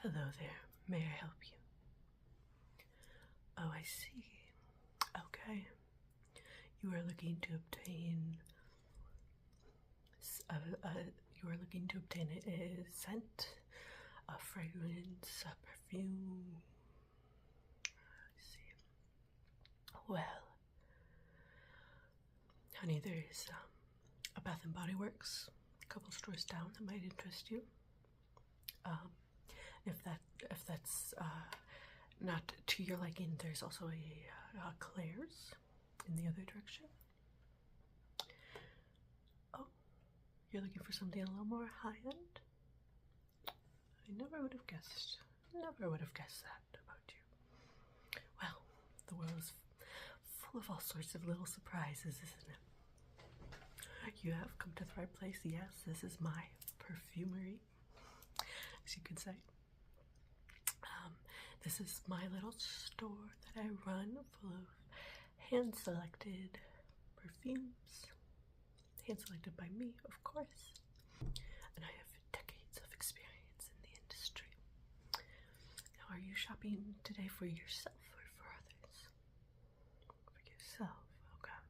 Hello there. May I help you? Oh, I see. Okay. You are looking to obtain you are looking to obtain a scent, a fragrance, a perfume. I see. Well, honey, there's a Bath and Body Works a couple stores down that might interest you. If that's not to your liking, there's also a Claire's in the other direction. Oh, you're looking for something a little more high-end? I never would have guessed. Never would have guessed that about you. Well, the world is full of all sorts of little surprises, isn't it? You have come to the right place. Yes, this is my perfumery, as you could say. This is my little store that I run, full of hand-selected perfumes. Hand-selected by me, of course. And I have decades of experience in the industry. Now, are you shopping today for yourself or for others? For yourself, okay.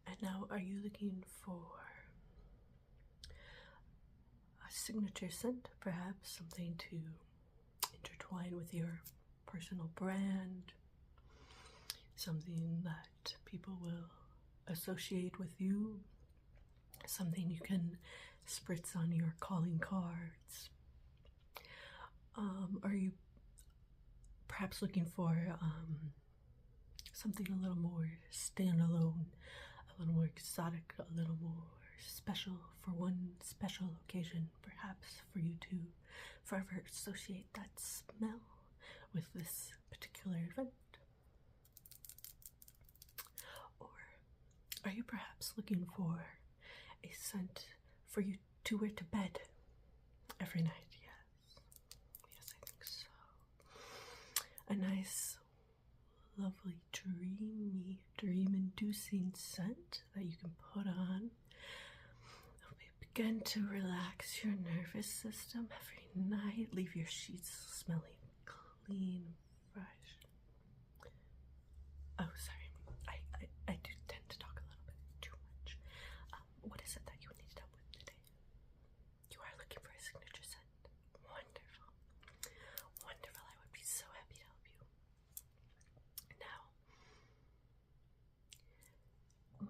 And now, are you looking for a signature scent, perhaps something to intertwine with your personal brand, something that people will associate with you, something you can spritz on your calling cards? Are you perhaps looking for something a little more standalone, a little more exotic, a little more special for one special occasion, perhaps for you to forever associate that smell with this particular event? Or are you perhaps looking for a scent for you to wear to bed every night? Yes. Yes, I think so. A nice, lovely, dream-inducing scent that you can put on. Begin to relax your nervous system every night. Leave your sheets smelling clean, fresh. Oh, sorry. I do tend to talk a little bit too much. What is it that you need help with today? You are looking for a signature scent. Wonderful. Wonderful. I would be so happy to help you. Now,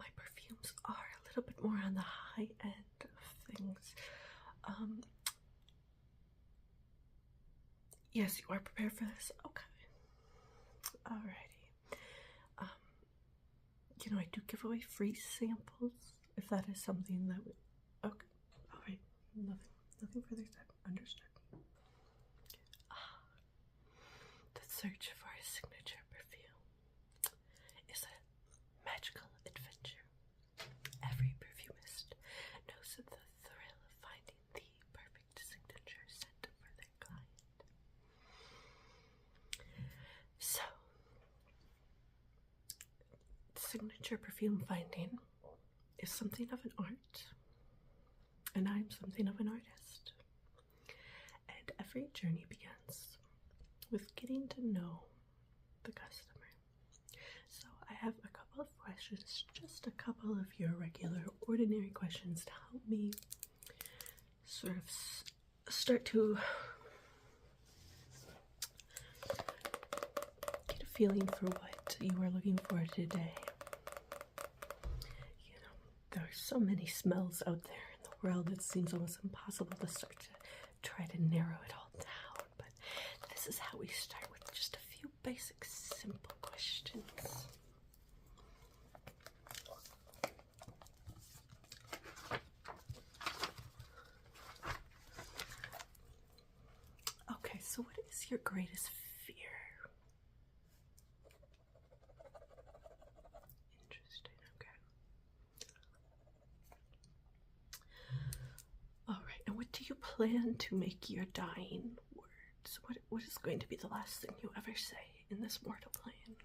my perfumes are a little bit more on the high end of things. Yes, you are prepared for this? Okay. Alrighty. I do give away free samples, if that is something that would... Okay. Alright. Nothing further said. Understood. The search for a signature perfume is a magical adventure. Every perfumist knows the thrill of finding the perfect signature scent for their client. So, signature perfume finding is something of an art, and I'm something of an artist. And every journey begins with getting to know the customer. So I have a couple of questions, just a couple of your regular, ordinary questions to help me sort of start to get a feeling for what you are looking for today. There are so many smells out there in the world, it seems almost impossible to start to try to narrow it all down. But this is how we start, with just a few basic, simple questions. Okay, so what is your greatest fear? Interesting, okay. Alright, and what do you plan to make your dying words? What is going to be the last thing you ever say in this mortal plane?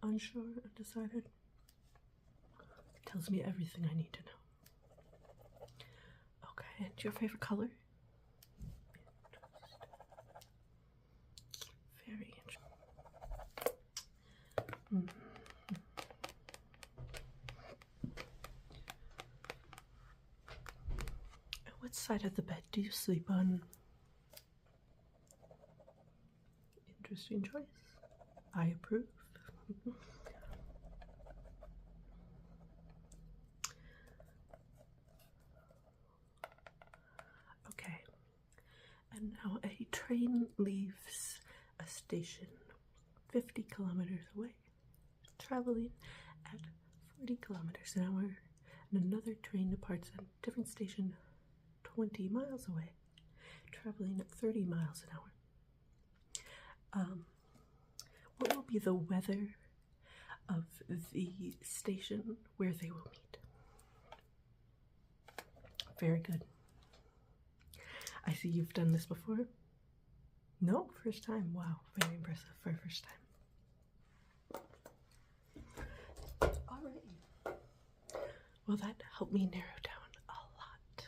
Unsure, undecided? Tells me everything I need to know. Okay, and your favorite color? Very interesting. And what side of the bed do you sleep on? Interesting choice. I approve. Okay, and now a train leaves a station 50 kilometers away, traveling at 40 kilometers an hour, and another train departs at a different station 20 miles away, traveling at 30 miles an hour. What will be the weather of the station where they will meet? Very good. I see you've done this before. No, first time. Wow, very impressive for a first time. Alright. Well, that helped me narrow down a lot.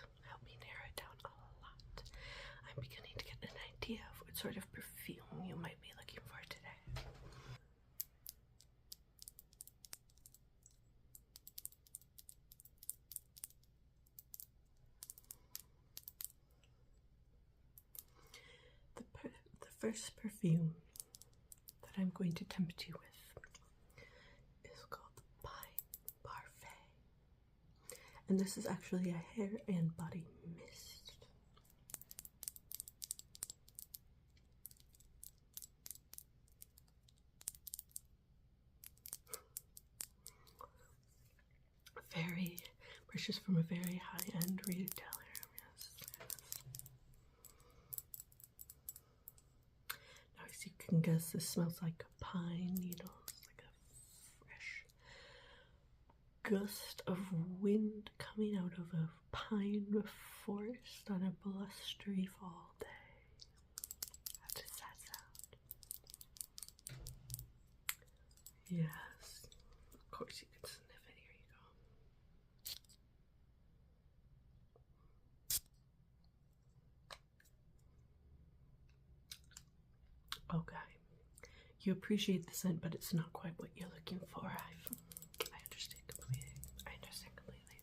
I'm beginning to get an idea of what sort of perfume you might be looking for today. The first perfume that I'm going to tempt you with is called Pine Parfait. And this is actually a hair and body mist. Very purchased from a very high-end retailer. Yes. Now, as you can guess, this smells like pine needles, like a fresh gust of wind coming out of a pine forest on a blustery fall day. How does that sound? Yes, of course you can sniff it. Here you go. Okay, you appreciate the scent, but it's not quite what you're looking for. I understand completely.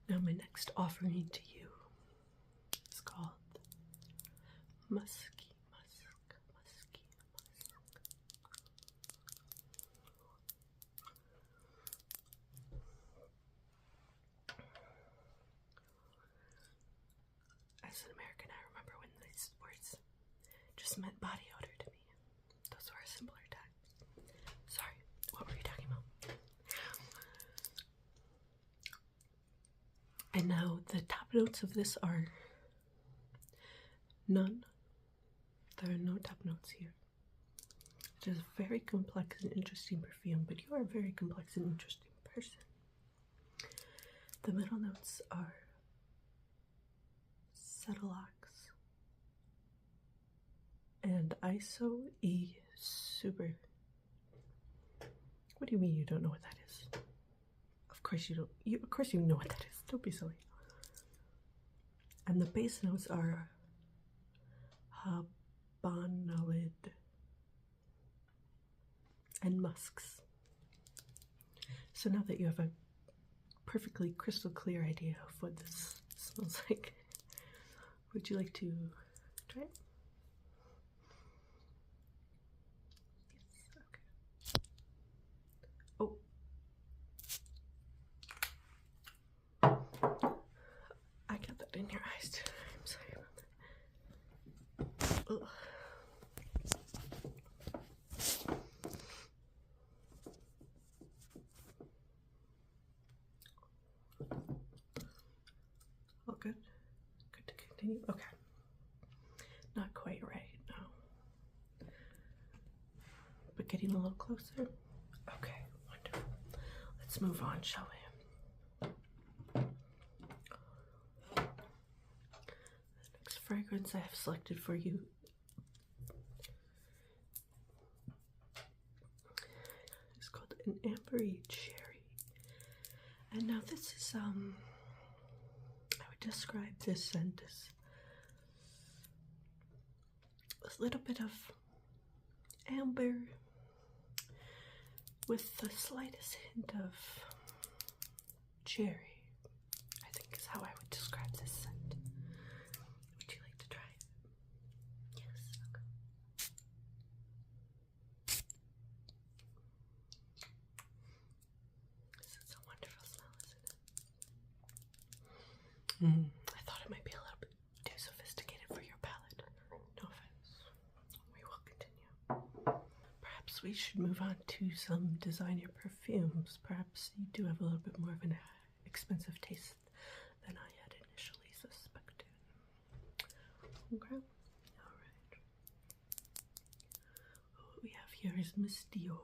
Now my next offering to you is called Musky Musk. As an American, I remember when these words just meant body odor to me. Those were a simpler time. Sorry, what were you talking about? And now the top notes of this are none. There are no top notes here. It is a very complex and interesting perfume, but you are a very complex and interesting person. The middle notes are Cetilox and ISO E Super. What do you mean you don't know what that is? Of course you don't. Of course you know what that is. Don't be silly. And the base notes are Habanolid and musks. So now that you have a perfectly crystal clear idea of what this smells like, would you like to try it? Yes, okay. Oh. I got that in your eyes too. I'm sorry about that. Ugh. All good? Good to continue? Okay. Not quite right, no. But getting a little closer? Okay, wonderful. Let's move on, shall we? The next fragrance I have selected for you an ambery cherry. And now this is, I would describe this scent as a little bit of amber with the slightest hint of cherry, I think is how I would describe this scent. Would you like to try it? Yes, okay. This is a wonderful smell, isn't it? I thought it might be a little bit too sophisticated for your palate. No offense. We will continue. Perhaps we should move on to some designer perfumes. Perhaps you do have a little bit more of an expensive taste than I had initially suspected. Okay. Alright. What we have here is Miss Dior.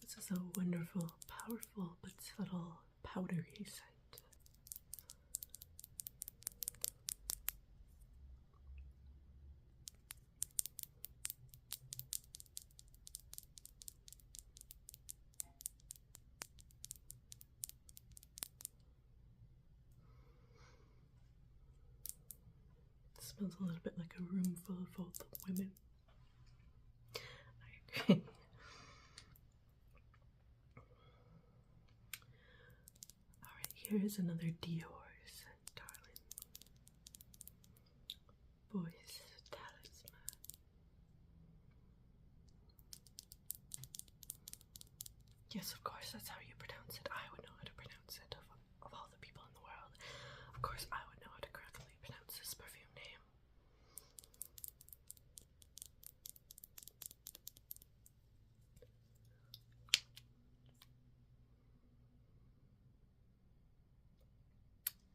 This is a wonderful, powerful, but subtle powdery scent. It smells a little bit like a room full of old women. I agree. Alright, here is another Dior scent, darling. Boy's Talisman. Yes, of course, that's how you pronounce it. I would know how to pronounce it of all the people in the world. Of course, I would know how to correctly pronounce this perfume name.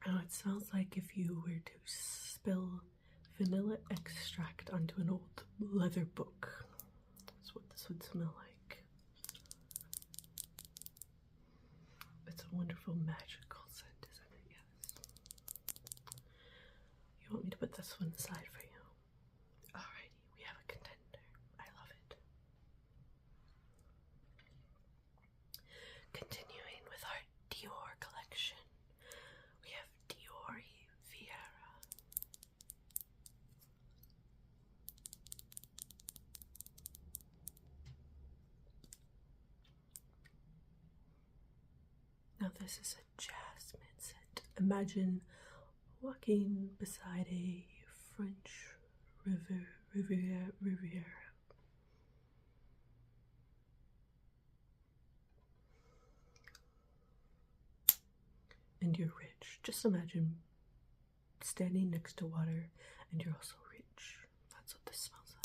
Now it smells like if you were to spill vanilla extract onto an old leather book. That's what this would smell like. It's a wonderful magical scent, isn't it? Yes. You want me to put this one aside for you? Alrighty, we have a contender. I love it. Continuing with our Dior collection, we have Dior Vieira. Now this is a jasmine scent. Imagine walking beside a French riviera. And you're rich. Just imagine standing next to water and you're also rich. That's what this smells like.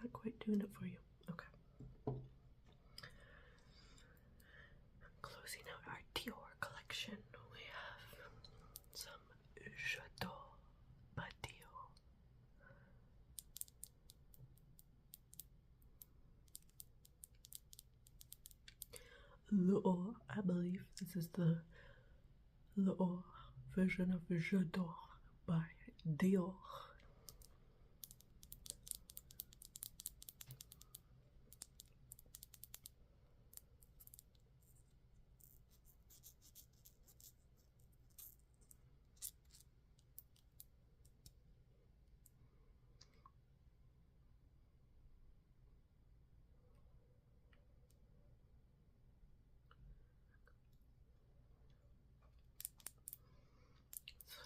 Not quite doing it for you. Okay. Closing out our Dior collection, we have some Chateau Badio. L'Or, I believe this is the L'Or version of J'adore by Dior.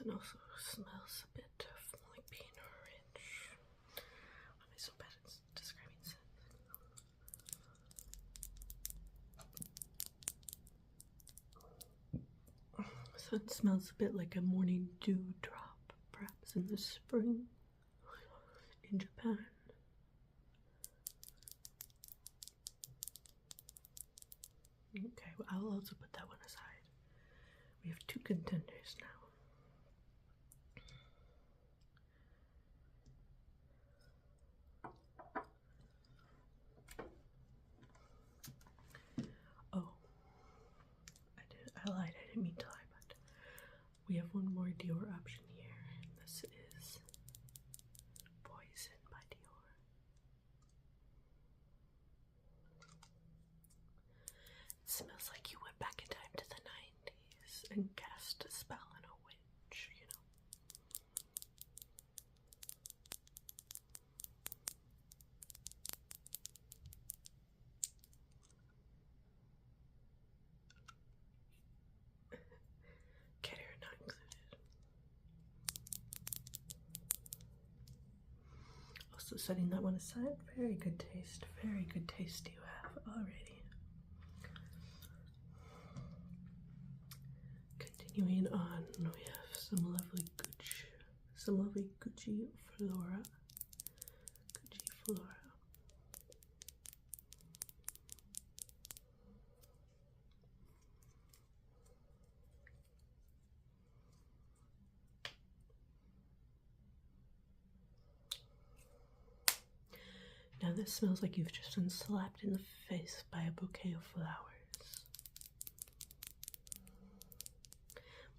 It also smells a bit of like being rich. Why am I so bad at describing scents? So it smells a bit like a morning dewdrop, perhaps in the spring in Japan. Okay, well, I'll also put that one aside. We have two contenders now. We have one more Dior option here. This is Poison by Dior. It smells like you went back in time to the 90s and cast a spell on a witch, you know. Care not included. Also setting that one aside, very good taste you have already. Continuing on, we have some lovely Gucci Flora. Gucci Flora. Now this smells like you've just been slapped in the face by a bouquet of flowers.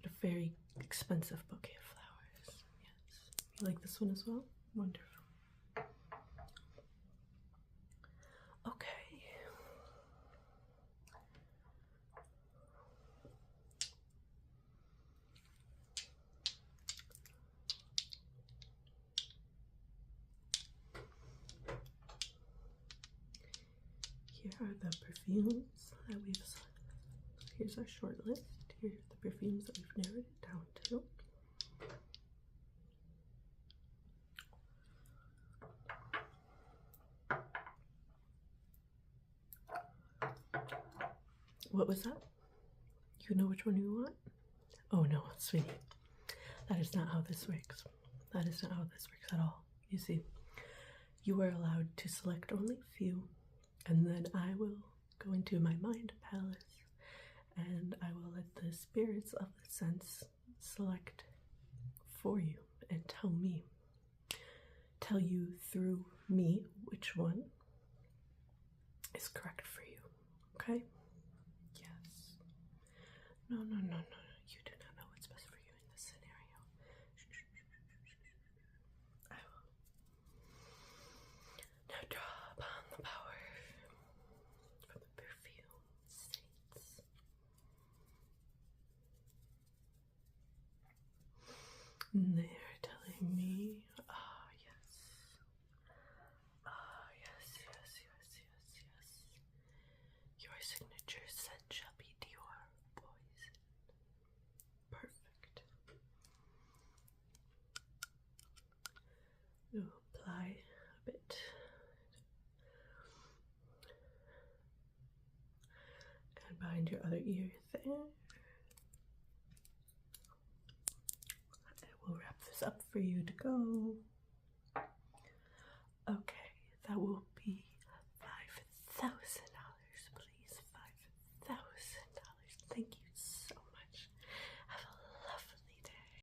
But a very expensive bouquet of flowers. Yes. You like this one as well? Wonderful. Okay. Here are the perfumes that we've selected. Here's our short list. Here are the perfumes that we've narrowed it down to. What was that? You know which one you want? Oh no, sweetie. That is not how this works. That is not how this works at all. You see, you are allowed to select only a few, and then I will go into my mind palace and I will let the spirits of the scents select for you and tell you through me which one is correct for you. Okay? Yes. No. You do not know what's best for you in this scenario. I will now draw upon the power from the perfume saints. And they are telling me, yes. Your signature scent shall be Dior Poison. Perfect. You'll apply a bit. And behind your other ear there. I will wrap this up for you to go.